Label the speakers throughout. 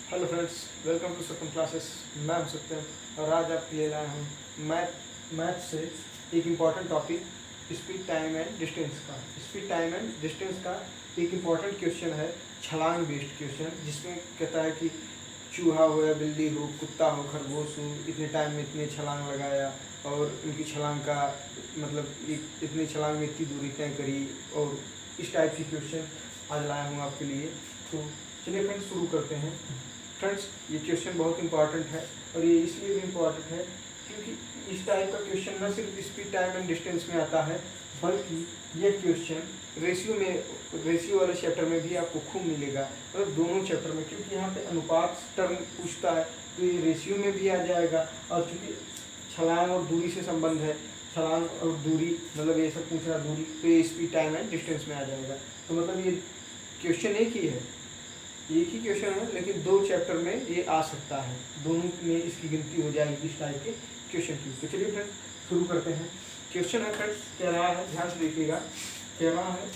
Speaker 1: Hello friends, welcome to Satyam classes. मैं हूं सत्यम और आज आपके लिए लाया हूं मैथ से एक important topic speed time and distance का। स्पीड टाइम एंड डिस्टेंस का एक इम्पॉर्टेंट क्वेश्चन है, छलांग बेस्ड क्वेश्चन, जिसमें कहता है कि चूहा हो या बिल्ली हो, कुत्ता हो, खरगोश हो, इतने टाइम में इतने छलांग लगाया और उनकी छलांग का मतलब इतनी छलांग में इतनी दूरी तय करी, और इस टाइप की क्वेश्चन आज लाया हूँ आपके लिए। तो चलिए फ्रेंड्स, शुरू करते हैं। फ्रेंड्स, ये क्वेश्चन बहुत इंपॉर्टेंट है और ये इसलिए भी इम्पॉर्टेंट है क्योंकि इस टाइप का क्वेश्चन न सिर्फ स्पीड टाइम एंड डिस्टेंस में आता है, बल्कि यह क्वेश्चन रेशियो वाले चैप्टर में भी आपको खूब मिलेगा, मतलब दोनों चैप्टर में, क्योंकि यहाँ पे अनुपात टर्म पूछता है तो ये रेशियो में भी आ जाएगा। और चूँकि छलांग और दूरी से संबंध है, छलांग और दूरी मतलब ये सब पूछ रहा दूरी, तो ये स्पीड टाइम एंड डिस्टेंस में आ जाएगा। तो मतलब ये क्वेश्चन एक ही है, एक ही क्वेश्चन है, लेकिन दो चैप्टर में ये आ सकता है, दोनों में इसकी गिनती हो जाएगी इस टाइप के क्वेश्चन की। तो चलिए फ्रेंड्स, शुरू करते हैं। क्वेश्चन है फ्रेंड्स, कह रहा है, ध्यान से देखिएगा, कह रहा है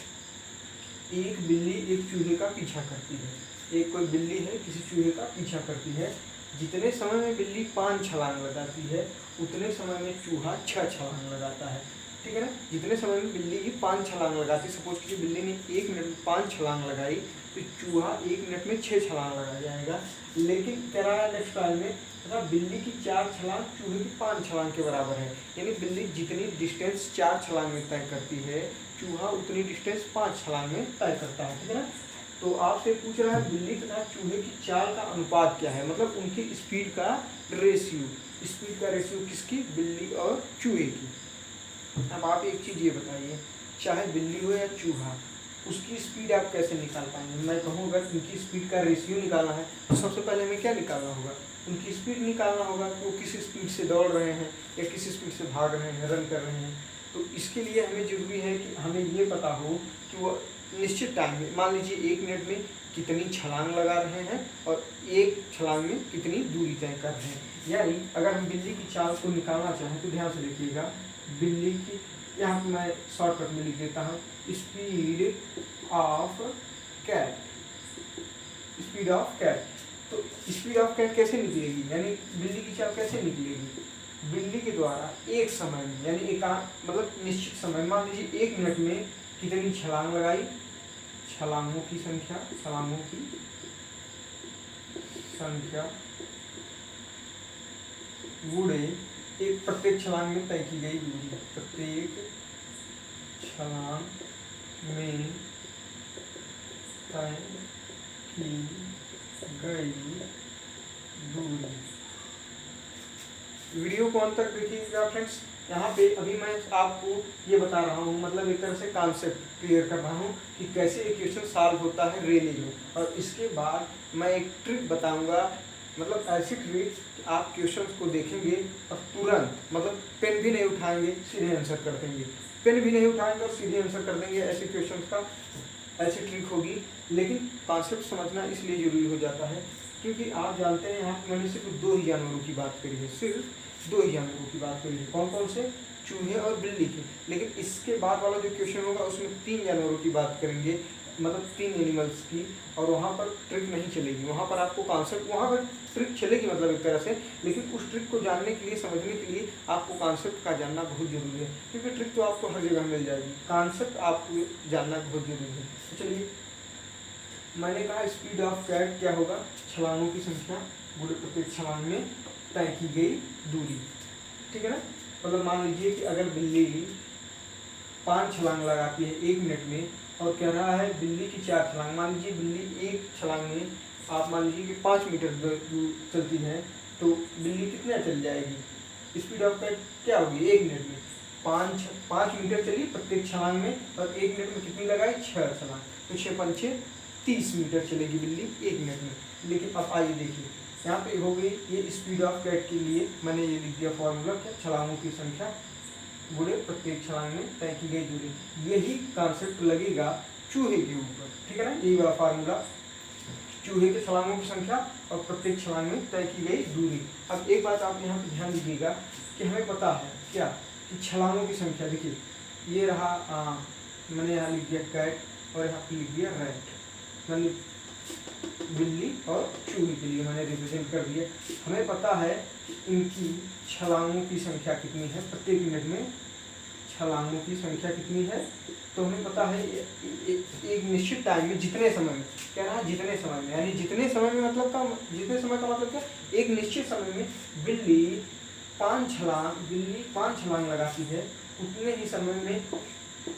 Speaker 1: एक बिल्ली एक चूहे का पीछा करती है। एक कोई बिल्ली है, किसी चूहे का पीछा करती है। जितने समय में बिल्ली 5 छलांग लगाती है, उतने समय में चूहा 6 छलांग लगाता है। ठीक है ना। जितने समय में बिल्ली की 5 छलांग लगाती है, सपोज कीजिए बिल्ली ने 1 मिनट में 5 छलांग लगाई, तो चूहा 1 मिनट में 6 छलांग लगा जाएगा। लेकिन कह रहा है नेक्स्ट टाइम में तथा बिल्ली की 4 छलांग चूहे की 5 छलांग के बराबर है। यानी बिल्ली जितनी डिस्टेंस 4 छलांग में तय करती है, चूहा उतनी डिस्टेंस 5 छलांग में तय करता है। ठीक है ना। तो आपसे पूछ रहा है बिल्ली तथा चूहे की चाल का अनुपात क्या है, मतलब उनकी स्पीड का रेशियो। स्पीड का रेशियो किसकी? बिल्ली और चूहे की। अब आप एक चीज़ ये बताइए, चाहे बिल्ली हो या चूहा, उसकी स्पीड आप कैसे निकाल पाएंगे? मैं कहूँ अगर उनकी स्पीड का रेशियो निकालना है तो सबसे पहले हमें क्या निकालना होगा? उनकी स्पीड निकालना होगा कि वो किस स्पीड से दौड़ रहे हैं या किस स्पीड से भाग रहे हैं, रन कर रहे हैं। तो इसके लिए हमें ज़रूरी है कि हमें ये पता हो कि वो निश्चित टाइम में, मान लीजिए 1 मिनट में कितनी छलांग लगा रहे हैं और एक छलांग में कितनी दूरी तय कर रहे हैं। यानी अगर हम बिल्ली की चाल को निकालना चाहें तो ध्यान से देखिएगा, बिल्ली की, यहाँ पर मैं शॉर्टकट में लिख देता हूँ, speed of cat. Speed of cat, तो स्पीड ऑफ कैट कैसे निकलेगी, यानी बिल्ली की चाल कैसे निकलेगी? बिल्ली के द्वारा एक समय में, यानी एक मतलब निश्चित समय, मान लीजिए 1 मिनट में कितनी छलांग लगाई, छलांगों की संख्या, छलांगों की संख्या गुणे एक प्रत्येक छलांग में तय की गई दूरी। प्रत्येक छलांग में तय की गई दूरी। वीडियो को अंत तक देखिएगा फ्रेंड्स। यहाँ पे अभी मैं आपको ये बता रहा हूँ, मतलब एक तरह से कॉन्सेप्ट क्लियर कर रहा हूँ कि कैसे एक क्वेश्चन सॉल्व होता है रेली में। और इसके बाद मैं एक ट्रिक बताऊँगा, मतलब ऐसी ट्रिक आप क्वेश्चन को देखेंगे और तुरंत, मतलब पेन भी नहीं उठाएंगे, सीधे आंसर कर देंगे। पेन भी नहीं उठाएंगे और सीधे आंसर कर देंगे, ऐसे क्वेश्चन का ऐसी ट्रिक होगी। लेकिन कॉन्सेप्ट समझना इसलिए जरूरी हो जाता है क्योंकि आप जानते हैं यहाँ मैंने सिर्फ 2 ही जानवरों की बात करी है, सिर्फ 2 ही जानवरों की बात करी है। कौन कौन से? चूहे और बिल्ली की। लेकिन इसके बाद वाला जो क्वेश्चन होगा उसमें 3 जानवरों की बात करेंगे, मतलब 3 एनिमल्स की, और वहाँ पर ट्रिक नहीं चलेगी। वहाँ पर आपको कॉन्सेप्ट, वहाँ पर ट्रिक चलेगी मतलब एक तरह से, लेकिन उस ट्रिक को जानने के लिए, समझने के लिए आपको कॉन्सेप्ट का जानना बहुत जरूरी है, क्योंकि ट्रिक तो आपको हर जगह मिल जाएगी, कॉन्सेप्ट आपको जानना बहुत जरूरी है। तो चलिए, मैंने कहा स्पीड ऑफ कैट क्या होगा? छलांगों की संख्या गुणे प्रत्येक छलांग में तय की गई दूरी। ठीक है ना। मतलब मान लीजिए कि अगर बिल्ली 5 छलांग लगाती है 1 मिनट में, और कह रहा है बिल्ली की 4 छलांग, मान लीजिए बिल्ली एक छलांग में, आप मान लीजिए कि 5 मीटर दूर चलती है, तो बिल्ली कितना चल जाएगी? स्पीड ऑफ कैट क्या होगी? 1 मिनट में 5 मीटर चली प्रत्येक छलांग में, और 1 मिनट में कितनी लगाई? 6 छलांग, तो 6 पंचे 30 मीटर चलेगी बिल्ली 1 मिनट में। लेकिन अब आइए देखिए, यहाँ पे हो गई ये स्पीड ऑफ कैट के लिए मैंने ये लिख दिया फॉर्मूला, क्या? छलांगों की संख्या गुणे प्रत्येक छलांग में तय की गई दूरी। यही कॉन्सेप्ट लगेगा चूहे के ऊपर। ठीक है ना। यही वाला फार्मूला, चूहे के छलांगों की संख्या और प्रत्येक छलांग में तय की गई दूरी। अब एक बात आप यहाँ पे ध्यान दीजिएगा कि हमें पता है क्या कि छलांगों की संख्या, देखिए ये रहा, मैंने यहाँ लिख दिया कैट और यहाँ पे लिख दिया रैट, मैंने बिल्ली और चूहे के लिए मैंने रिप्रेजेंट कर दिया। हमें पता है इनकी छलांगों की संख्या कितनी है, प्रत्येक मिनट में छलांगों की संख्या कितनी है। तो हमें पता है एक निश्चित टाइम में, जितने समय में, क्या रहा, जितने समय में, यानी जितने समय में मतलब का, जितने समय का मतलब क्या, एक निश्चित समय में बिल्ली 5 छलांग लगाती है, उतने ही समय में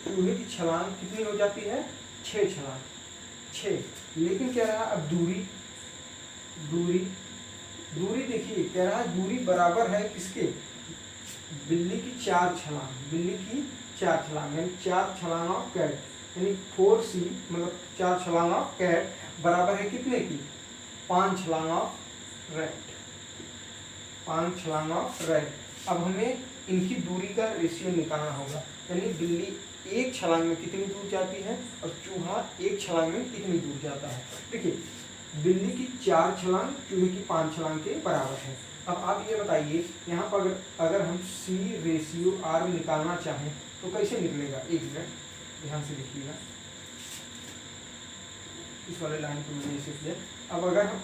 Speaker 1: चूहे की छलांग कितनी हो जाती है, 6 छलांग, 6। लेकिन क्या रहा, अब दूरी देखिए, क्या रहा, दूरी बराबर है किसके, बिल्ली की 4 छलांग, यानी 4 छलांग ऑफ कैट, यानी 4C मतलब 4 छलांग ऑफ कैट बराबर है कितने की, 5 छलांग ऑफ रैट, 5 छलांग ऑफ रैट। अब हमें इनकी दूरी का रेशियो निकालना होगा, यानी बिल्ली एक छलांग में कितनी दूर जाती है और चूहा एक छलांग में कितनी दूर जाता है। देखिए बिल्ली की 4 छलांग चूहे की 5 छलांग के बराबर है। अब आप ये बताइए, यहाँ पर अगर हम C/R निकालना चाहें तो कैसे निकलेगा, एक मिनट ध्यान से देखिएगा, इस वाले लाइन को मैंने इसे किया। अब अगर हम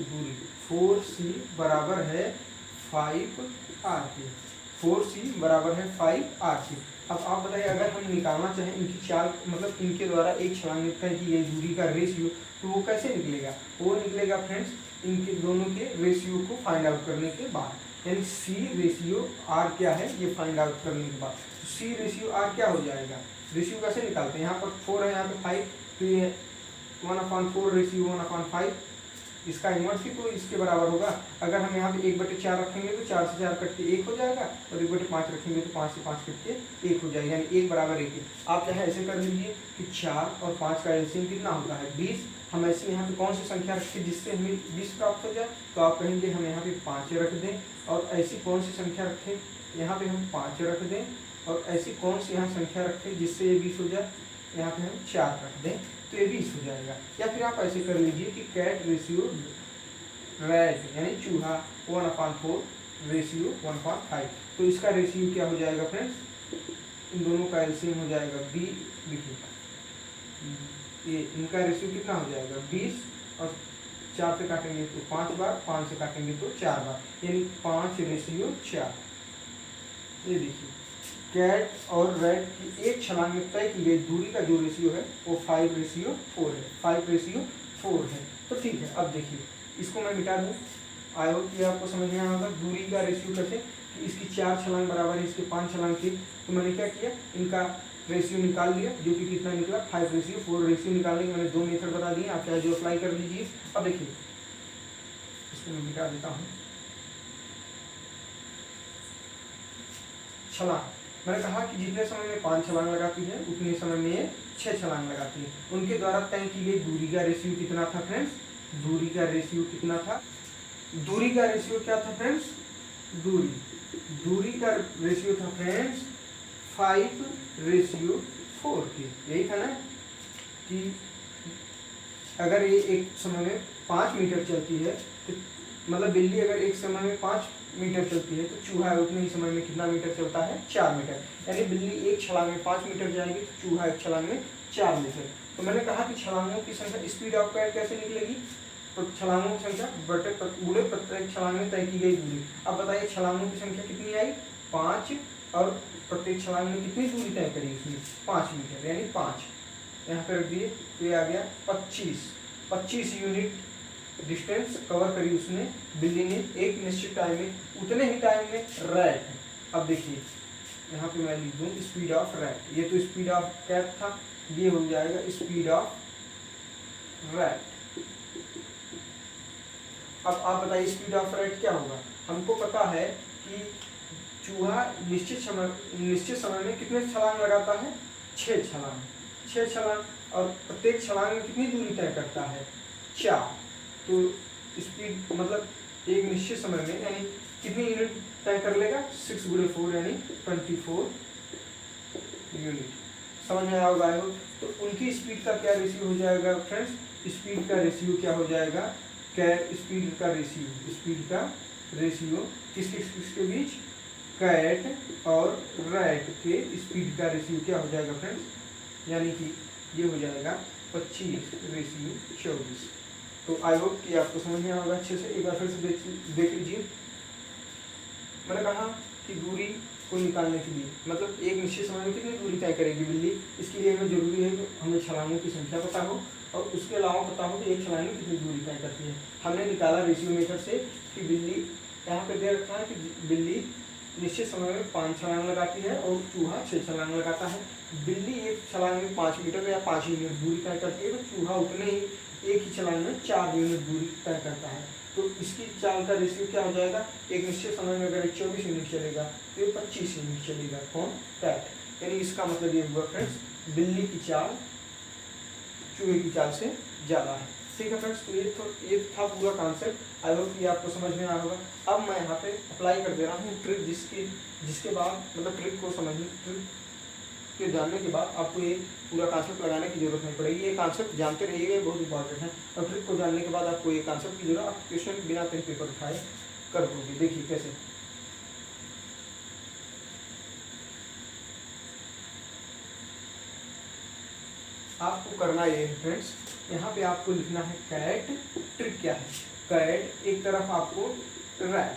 Speaker 1: दूरी 4C बराबर है 5R के, 4C बराबर है 5R के। अब आप बताइए, अगर हम निकालना चाहें इनकी 4 मतलब इनके द्वारा एक छलांग तय की गई दूरी का रेशियो, तो वो कैसे निकलेगा, वो निकलेगा फ्रेंड्स इनके दोनों के रेशियो को फाइंड आउट करने के बाद, यानी C/R क्या है ये फाइंड आउट करने के बाद। तो C/R क्या हो जाएगा, रेशियो कैसे निकालते हैं, यहाँ पर 4 है, यहाँ पे 5, तो ये 1/4 रेशियो 1/5, इसका इनवर्स ही तो इसके बराबर होगा। अगर हम यहाँ पे 1/4 रखेंगे तो 4 से 4 कट के 1 हो जाएगा, और 1/5 रखेंगे तो 5 से 5 कट के 1 हो जाएगा, यानी 1 बराबर 1। आप चाहे ऐसे कर लीजिए कि 4 और 5 का एलसीएम कितना होता है, 20। हम ऐसे यहाँ पे कौन सी संख्या रखें जिससे हमें 20 प्राप्त हो जाए, तो आप कहेंगे हम यहाँ पे 5 रख दें, और ऐसी कौन सी संख्या रखें, यहाँ पे हम 5 रख दें, और ऐसी कौन सी यहाँ संख्या रखें जिससे ये 20 हो जाए, यहाँ पे हम 4 रख दें, तो ये 20 हो जाएगा। या फिर आप ऐसे कर लीजिए कि कैट रेशियो रैट यानी चूहा 1/4 रेशियो 1/5, तो इसका रेशियो क्या हो जाएगा फ्रेंड्स, इन दोनों का एलसीएम हो जाएगा बी। देखिए ये इनका रेशियो कितना हो जाएगा 20, और 4 से काटेंगे तो 5 बार, 5 से काटेंगे तो 4 बार, यानी 5/4। ये देखिए कैट और रैट की एक छलांग में तय की गई दूरी का जो रेशियो है वो 5/4 है, 5/4 है। तो ठीक है, अब देखिए इसको मैं मिटा दूँ, आई होप कि आपको समझ में आया होगा दूरी का रेशियो कैसे, कि इसकी 4 छलांग बराबर है इसके 5 छलांग की। तो मैंने क्या किया, इनका रेशियो निकाल लिया, जो कि कितना निकला 5/4। रेशियो निकालने के मैंने 2 मेथड बता दिए, आप चाहे जो अप्लाई कर लीजिए। अब देखिए इसको मैं मिटा देता हूँ। छलांग मैंने कहा कि जितने समय में 5 छलांग लगाती है उतने समय में 6 छलांग लगाती है। उनके द्वारा तय की गई दूरी का रेशियो कितना था फ्रेंड्स, दूरी का रेशियो कितना था, दूरी का रेशियो क्या था फ्रेंड्स, दूरी का रेशियो था फ्रेंड्स 5/4 के। यही था ना कि अगर ये एक समय में 5 मीटर चलती है, तो मतलब बिल्ली अगर एक समय में 5 मीटर चलती है, तो चूहा उतने ही समय में कितना मीटर चलता है, 4 मीटर। यानी बिल्ली एक छलांग में 5 मीटर जाएगी, तो चूहा एक छलांग में 4 मीटर। तो मैंने कहा कि छलांगों की संख्या, स्पीड ऑफ कैट कैसे निकलेगी, तो छलांगों की संख्या बटे पूरे प्रत्येक छलांग में तय की गई दूरी। अब बताइए छलांगों की संख्या कितनी आई, 5, और प्रत्येक छलांग में कितनी दूरी तय करी उसने, 5 मीटर, यानी 5 यहाँ पर रख दिए, तो ये आ गया 25 यूनिट डिस्टेंस कवर करी उसने, बिल्ली ने एक निश्चित टाइम में, उतने ही टाइम में रैट। अब देखिए यहाँ पे मैं लिख दूँ स्पीड ऑफ रैट, ये तो स्पीड ऑफ कैट था, ये हो जाएगा स्पीड ऑफ रैट। अब आप बताइए स्पीड ऑफ रैट क्या होगा। हमको पता है कि चूहा निश्चित समय में कितने छलांग लगाता है, 6 छलांग, और प्रत्येक छलांग में कितनी दूरी तय करता है, 4। तो स्पीड मतलब एक निश्चित समय में यानी कितनी यूनिट तय कर लेगा, 6 × 4 यानी 24 यूनिट। समझ में आया होगा। तो उनकी स्पीड का क्या रेशियो हो जाएगा फ्रेंड्स, स्पीड का रेशियो क्या हो जाएगा, कैट स्पीड का रेशियो किसके बीच, कैट और रैट के स्पीड का रेशियो क्या हो जाएगा फ्रेंड्स, यानी कि ये हो जाएगा 25:24। तो आई होप कि आपको समझ में आएगा अच्छे से। एक बार फिर से देख लीजिए। मैंने कहा कि दूरी को निकालने के लिए मतलब एक निश्चित समय में कितनी दूरी तय करेगी बिल्ली, इसके लिए हमें जरूरी है कि हमें छलांगों की संख्या पता हो और उसके अलावा पता हो कि एक छलांग में कितनी दूरी तय करती है। हमने निकाला रेशियो मेथड से कि बिल्ली, यहाँ पे दे रखा है कि बिल्ली निश्चित समय में 5 छलांग लगाती है और चूहा 6 छलांग लगाता है। बिल्ली एक छलांग में 5 मीटर या 5 यूनिट दूरी तय करती है, तो चूहा उतने ही एक ही छलांग में 4 यूनिट दूरी तय करता है। तो इसकी चाल का रेशियो क्या हो जाएगा, एक निश्चित समय में अगर 24 यूनिट चलेगा तो ये 25 यूनिट चलेगा। कौन, कैट। यानी इसका मतलब ये हुआ फ्रेंड्स, बिल्ली की चाल चूहे की चाल से ज़्यादा है। ठीक है फ्रेंड्स, तो ये था पूरा कॉन्सेप्ट। आई होप कि आपको समझ में आया होगा। अब मैं यहाँ पे अप्लाई कर दे रहा हूँ ट्रिक, जिसके बाद मतलब ट्रिक को समझने, ट्रिक के जानने के बाद आपको ये पूरा कॉन्सेप्ट लगाने की जरूरत नहीं पड़ेगी। ये कॉन्सेप्ट जानते रहिएगा, बहुत इंपॉर्टेंट है। और ट्रिक को जानने के बाद आपको ये कॉन्सेप्ट की जरूरत, आप क्वेश्चन बिना पेन पेपर उठाए कर दोगे। देखिए कैसे। आपको करना ये है फ्रेंड्स, यहाँ पे आपको लिखना है कैट। ट्रिक क्या है, कैट एक तरफ आपको रैट।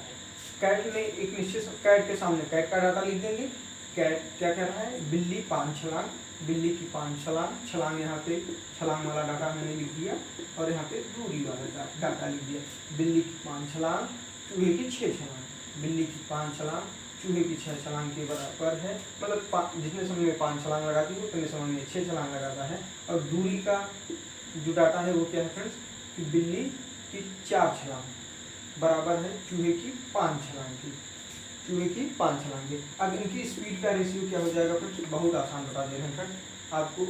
Speaker 1: कैट ने एक निश्चित, कैट के सामने कैट का डाटा लिख देंगे। कैट क्या कह रहा है, बिल्ली 5 छलांग, बिल्ली की 5 छलांग, छलांग यहाँ पे छलांग वाला डाटा मैंने लिख दिया और यहाँ पे दूरी वाला डाटा लिख दिया। बिल्ली की 5 छलांग, चूहे की 6 छलांग। बिल्ली की 5 छलांग चूहे की 6 छलांग के बराबर है, मतलब जितने समय में 5 छलांग लगाती है उतने समय में 6 छलांग लगाता है। और दूरी का जो डाटा है वो क्या है फ्रेंड्स, कि बिल्ली की 4 छलांग बराबर है चूहे की 5 छलांग की, चूहे की 5 छलांगे। अब इनकी स्पीड का रेशियो क्या हो जाएगा फ्रेंड्स, बहुत आसान बता दे रहे हैं फ्रेंड्स। आपको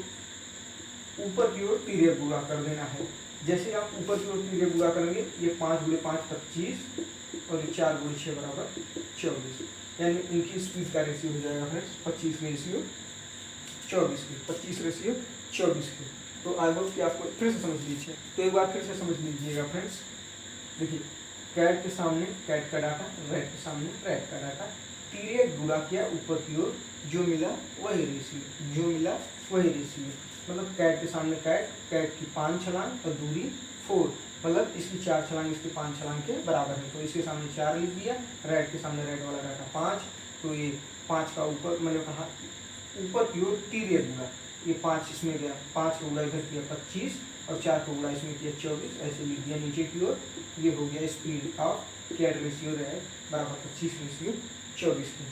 Speaker 1: ऊपर की ओर तिर्यक गुणा कर देना है। जैसे आप ऊपर की ओर तिर्यक गुणा करेंगे, ये 5 × 5 25 और ये 4 × 6 बराबर 24। यानी इनकी स्पीड का रेशियो हो जाएगा फ्रेंड्स 25:24 की, 25:24 की। तो आई होप कि आपको फिर से समझ लीजिए। तो एक बार फिर से समझ लीजिएगा फ्रेंड्स। देखिए, कैट के सामने कैट का डाटा, रैट के सामने रैट का डाटा, तिर्यक गुणा किया ऊपर की ओर, जो मिला वही रेशियो, जो मिला वही रेशियो। मतलब कैट के सामने कैट, कैट की 5 छलांग और दूरी 4, मतलब इसकी 4 छलांग इसकी 5 छलांग के बराबर है, तो इसके सामने 4 लिख दिया। रैट के सामने रैट वाला डाटा 5, तो ये 5 का ऊपर मैंने कहा ऊपर की ओर तिर्यक गुणा, ये 5 इसमें गया, 5 का गुणा इधर किया 25 और 4 का गुणा इसमें किया 24, ऐसे लिख दिया नीचे की ओर। ये हो गया speed of cat ratio rat बराबर 25:24 की।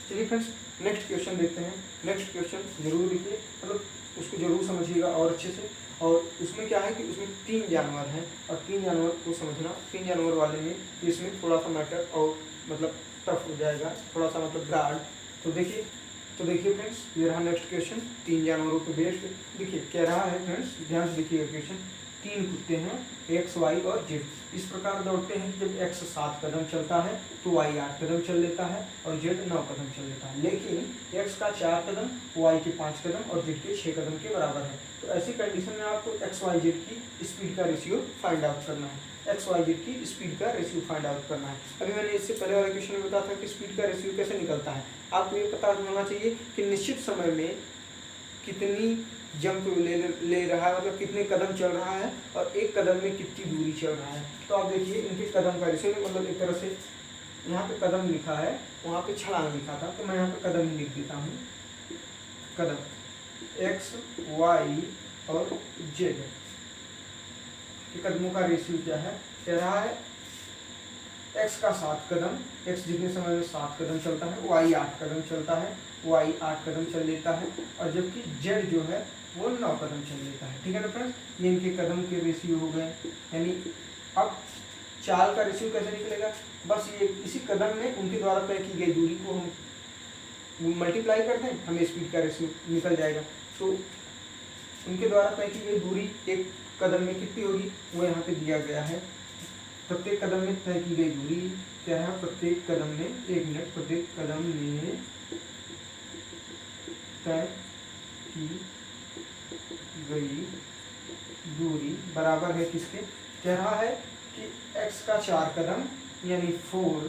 Speaker 1: चलिए फ्रेंड्स, नेक्स्ट क्वेश्चन देखते हैं। नेक्स्ट क्वेश्चन जरूर लिखिए, मतलब उसको जरूर समझिएगा और अच्छे से। और उसमें क्या है कि उसमें 3 जानवर हैं और 3 जानवर को समझना, 3 जानवर वाले में इसमें थोड़ा सा मैटर और मतलब टफ हो जाएगा, थोड़ा सा मतलब ब्राड। तो देखिए फ्रेंड्स, ये रहा नेक्स्ट क्वेश्चन 3 जानवरों के बेस्ड। देखिए क्या रहा है फ्रेंड्स, ध्यान से देखिएगा क्वेश्चन। 3 कुत्ते हैं एक्स, वाई और जेड, इस प्रकार दौड़ते हैं कि जब एक्स 7 कदम चलता है तो वाई 8 कदम चल लेता है और जेड 9 कदम चल लेता है। लेकिन एक्स का 4 कदम, वाई के 5 कदम और जेड के 6 कदम के बराबर है। तो ऐसी कंडीशन में आपको एक्स वाई जेड की स्पीड का रेशियो फाइंड आउट करना है। एक्स वाई जेड की स्पीड का रेशियो फाइंड आउट करना है। अभी मैंने इससे पहले वाले क्वेश्चन में बताया था कि स्पीड का रेशियो कैसे निकलता है। आपको ये पता होना चाहिए कि निश्चित समय में कितनी जंप ले रहा है, मतलब कितने कदम चल रहा है और एक कदम में कितनी दूरी चल रहा है। तो आप देखिए इनके कदम का रेशियो, मतलब एक तरह से यहाँ पे कदम लिखा है, वहाँ पे छलांग लिखा था, तो मैं यहाँ पे कदम ही लिख देता हूँ। कदम एक्स, वाई और जेड के कदमों का रेशियो क्या है, कह रहा है एक्स का 7 कदम, एक्स जितने समय में 7 कदम चलता है, वाई 8 कदम चलता है, वाई 8 कदम चल लेता है और जबकि जेड जो है वो 9 कदम चल लेता है। ठीक है ना फ्रेंड्स, ये इनके कदम के रेशियो हो गए। यानी अब चाल का रेशियो कैसे निकलेगा, बस ये इसी कदम में उनके द्वारा तय की गई दूरी को हम मल्टीप्लाई कर दें, हमें स्पीड का रेशियो निकल जाएगा। तो उनके द्वारा तय की गई दूरी एक कदम में कितनी होगी वो यहाँ पे दिया गया है। प्रत्येक कदम में तय की गई दूरी क्या है, प्रत्येक कदम में, एक मिनट, प्रत्येक कदम में तय की गई दूरी बराबर है किसके, कह रहा है कि x का 4 कदम यानी 4,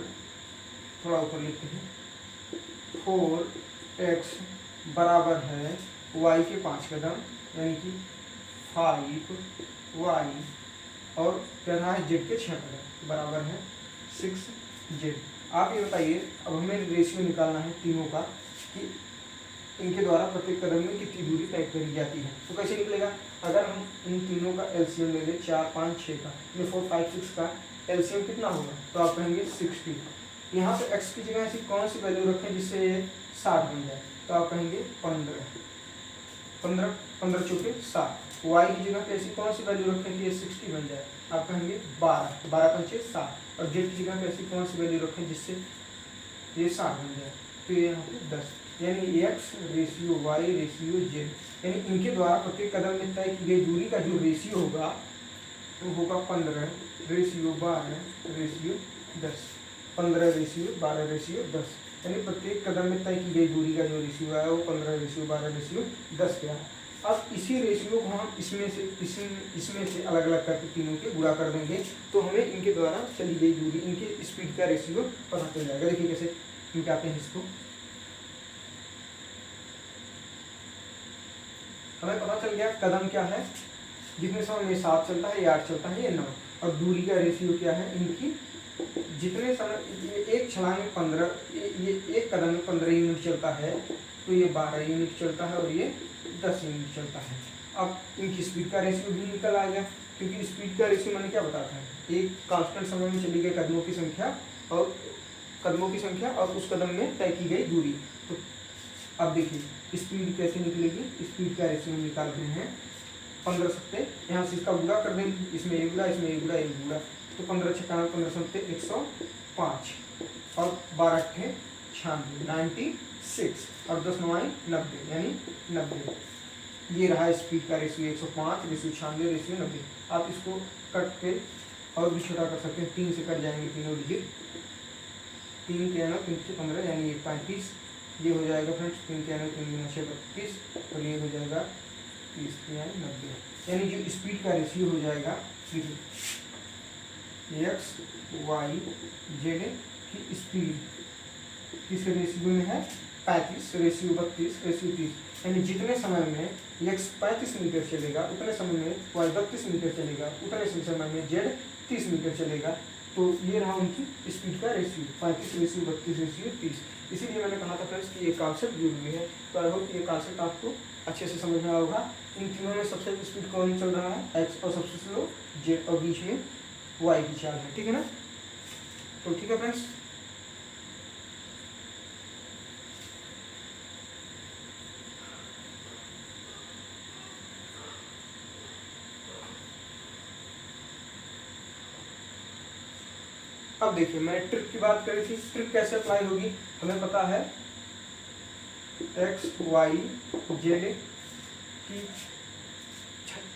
Speaker 1: थोड़ा ऊपर लिखते हैं, 4x बराबर है y के 5 कदम यानी कि 5y और क्या रहा है जेड के 6 कदम बराबर है 6z। आप ये बताइए, अब हमें रेशियो निकालना है तीनों का कि इनके द्वारा प्रत्येक कदम में कितनी दूरी तय करी जाती है। तो कैसे निकलेगा, अगर हम इन तीनों का एलसीएम ले लें 4 5 6 का, ये 4 5 6 का एलसीएम कितना होगा, तो आप कहेंगे 60। यहाँ पे x की जगह ऐसी कौन सी वैल्यू रखें जिससे ये 60 बन जाए, तो आप कहेंगे 15 15 चौके 7। y की जगह पे ऐसी कौन सी वैल्यू रखें कि ये 60 बन जाए, आप कहेंगे 12 12 पंचे 7। और z की जगह पे ऐसी कौन सी वैल्यू रखें जिससे ये 60 बन जाए, तो ये यहाँ पे 10। यानी x ratio y ratio z, यानी इनके द्वारा प्रत्येक कदम में तय की गई दूरी का जो रेशियो होगा वो होगा 15 रेशियो 12 रेशियो 10। 15 रेशियो 12 रेशियो 10, यानी प्रत्येक कदम में तय की गई दूरी का जो रेशियो है वो 15 रेशियो 12 रेशियो 10 का है। अब इसी रेशियो को हम इसमें से अलग अलग करके तीनों के गुणा कर देंगे, तो हमें इनके द्वारा चली गई दूरी, इनके स्पीड का रेशियो पता चल जाएगा। देखिए कैसे निकालते हैं इसको। हमें पता चल गया कदम क्या है, जितने समय में 7 चलता है, ये 8 चलता है, ये 9। और दूरी का रेशियो क्या है इनकी, जितने समय ये एक छलांग में 15, ये एक कदम में 15 यूनिट चलता है, तो ये 12 यूनिट चलता है और ये 10 यूनिट चलता है। अब इनकी स्पीड का रेशियो भी निकल आ गया, क्योंकि स्पीड का रेशियो मैंने क्या बताया था, एक कांस्टेंट समय में चली गई कदमों की संख्या और उस कदम में तय की गई दूरी। तो अब देखिए स्पीड कैसे निकलेगी, स्पीड का रेशियो हम निकाल रहे हैं 15 सत्ते, यहाँ से इसका गुणा कर देंगे, इसमें एक गुणा इसमें एक गुणा एक गुणा, तो 15 छक्का 15 सत्ते 105 और 12 अट्ठे 96 और 10 9 90, यानी 90। ये रहा स्पीड का रेशियो 105 रेशियो 96 रेशियो 90। आप इसको कट के और भी छोटा कर सकते हैं, 3 से कट जाएंगे तीनों डिजिट, 3 के 9 3 से 15 यानी 35, ये हो जाएगा फ्रेंड्स 3 के 9 3 गुना 6 32 और ये हो जाएगा 30 यानी 90। यानी जो स्पीड का रेशियो हो जाएगा एक्स वाई जेड की स्पीड किस रेशियो में है 35 रेशियो 32 रेशियो 30, यानी जितने समय में एक्स 35 मीटर चलेगा उतने समय में वाई 32 मीटर चलेगा, उतने समय में जेड 30 मीटर चलेगा। तो ये रहा उनकी स्पीड का रेशियो 35 रेशियो 32 रेशियो 30। इसीलिए मैंने कहा था फ्रेंड्स कि ये कॉन्सेप्ट जरूरी है, तो आई होप ये कॉन्सेप्ट आपको अच्छे से समझ में आया होगा। इन तीनों में सबसे स्पीड कौन चल रहा है, एक्स, और सबसे स्लो जेड, और बीच में वाई की चाल है, ठीक है ना। तो ठीक है फ्रेंड्स, अब देखिए मैंने ट्रिक की बात करी थी, ट्रिक कैसे अप्लाई होगी, हमें पता है एक्स वाई जेड की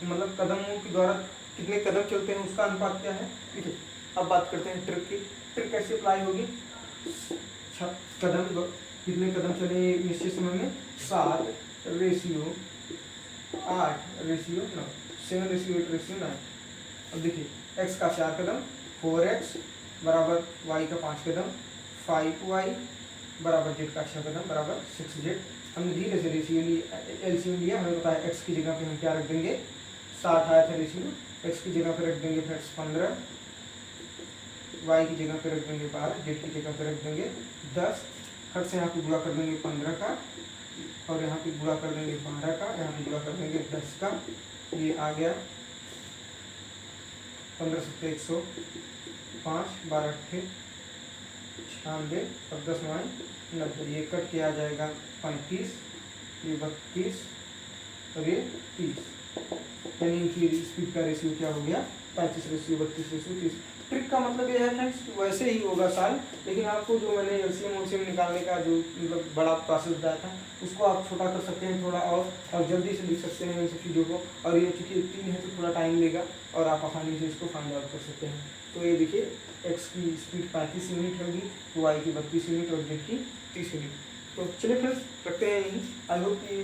Speaker 1: मतलब कदमों के द्वारा कितने कदम चलते हैं उसका अनुपात क्या है, ठीक है। अब बात करते हैं ट्रिक की, ट्रिक कैसे अप्लाई होगी, कदम कितने कदम चले निश्चित समय में 7 रेशियो 8 रेशियो 9 7 रेशियो 8 रेशियो 9। अब देखिए एक्स का 4 कदम 4x बराबर y का 5 कदम 5y बराबर z का 6 कदम बराबर 6z। हमने धीरे से रेशियो एलसीएम लिया, हमें पता है x की जगह पे हम क्या रख देंगे 60 आया था रेशियो, x की जगह पे रख देंगे फ्रेंड्स 15, y की जगह पे रख देंगे 12, z की जगह पे रख देंगे 10। खट से यहाँ पे गुणा कर देंगे 15 का और यहाँ पे गुणा कर देंगे 12 का, यहाँ पे गुणा कर देंगे 10 का, ये आ गया 15 सत्ते 105 12 अट्ठे 96 और 10 9 90, ये कट के आ जाएगा 35, ये 32 और ये 30, यानी इनकी स्पीड का रेशियो क्या हो गया 35 रेशियो 32 रेशियो 30। ट्रिक का मतलब ये है फ्रेंड्स वैसे ही होगा साल, लेकिन आपको जो मैंने एलसीएम निकालने का जो मतलब बड़ा प्रोसेस बताया था उसको आप छोटा कर सकते हैं थोड़ा और जल्दी से लिख सकते हैं इन सब चीज़ों को। और ये चूँकि 3 है तो थोड़ा टाइम लेगा और आप आसानी से इसको फाइंड आउट कर सकते हैं। तो ये देखिए एक्स की स्पीड 35 यूनिट होगी, वाई की 32 यूनिट और जेड की 30 यूनिट। तो चलिए फ्रेंड्स रखते हैं यहीं। आई होप कि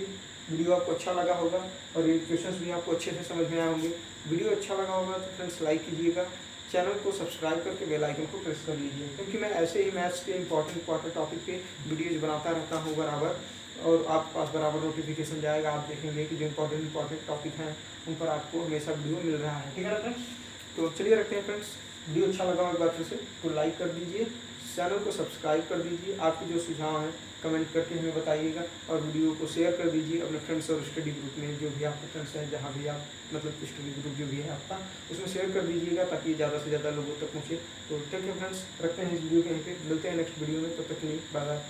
Speaker 1: वीडियो आपको अच्छा लगा होगा और ये क्वेश्चंस भी आपको अच्छे से समझ में आए होंगे। वीडियो अच्छा लगा होगा तो फ्रेंड्स लाइक कीजिएगा, चैनल को सब्सक्राइब करके बेल आइकन को प्रेस कर लीजिए, क्योंकि मैं ऐसे ही मैथ्स के इंपॉर्टेंट टॉपिक पे वीडियोज बनाता रहता हूँ बराबर। और आपके पास बराबर नोटिफिकेशन जाएगा। आप देखेंगे कि जो इंपॉर्टेंट टॉपिक हैं उन पर आपको हमेशा वीडियो मिल रहा है। ठीक है ना फ्रेंड्स, तो चलिए रखते हैं फ्रेंड्स। वीडियो अच्छा लगा एक बार फिर से तो लाइक कर दीजिए, चैनल को सब्सक्राइब कर दीजिए। आपके जो सुझाव हैं कमेंट करके हमें बताइएगा, और वीडियो को शेयर कर दीजिए अपने फ्रेंड्स और स्टडी ग्रुप में, जो भी आपके फ्रेंड्स हैं, जहाँ भी आप मतलब स्टडी ग्रुप जो भी है आपका, उसमें शेयर कर दीजिएगा ताकि ज़्यादा से ज़्यादा लोगों तक पहुँचे। तो ठीक है फ्रेंड्स, रखते हैं इस वीडियो के यहीं पे, मिलते हैं नेक्स्ट वीडियो में, तब तक के लिए बाय बाय।